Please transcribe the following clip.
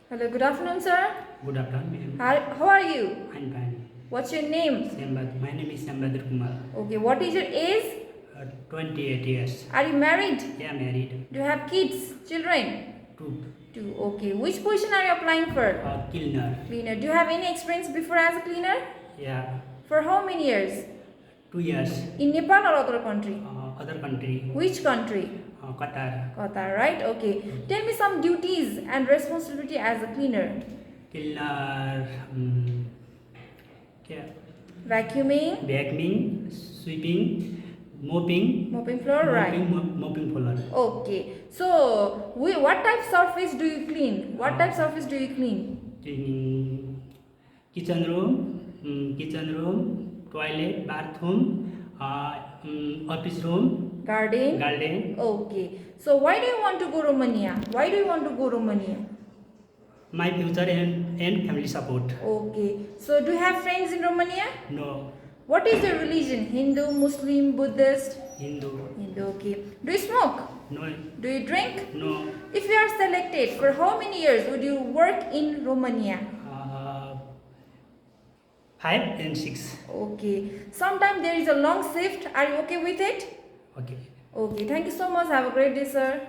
Hello, good afternoon, sir. Good afternoon, ma'am. How are you? I'm fine. What's your name? My name is Kumal. Okay, what is your age? 28 years. Are you married? Yeah, married. Do you have kids, children? Two. Two. Okay, which position are you applying for? Cleaner. Cleaner. Do you have any experience before as a cleaner? Yeah. For how many years? 2 years. In Nepal or other country? Other country. Which country? Qatar. Qatar, right? Okay. Tell me some duties and responsibility as a cleaner. Cleaner. Yeah. Vacuuming, sweeping, mopping. mopping floor, right? Mopping floor. Okay. So, what type surface do you clean? What type surface do you clean? Cleaning kitchen room, toilet, bathroom, office room, garden. Okay. So, why do you want to go Romania? Why do you want to go Romania? My future and family support. Okay. So, do you have friends in Romania? No. What is your religion? Hindu, Muslim, Buddhist? Hindu. Hindu, okay. Do you smoke? No. Do you drink? No. If you are selected, for how many years would you work in Romania? 5 and 6. Okay. Sometimes there is a long shift. Are you okay with it? Okay. Okay. Thank you so much. Have a great day, sir.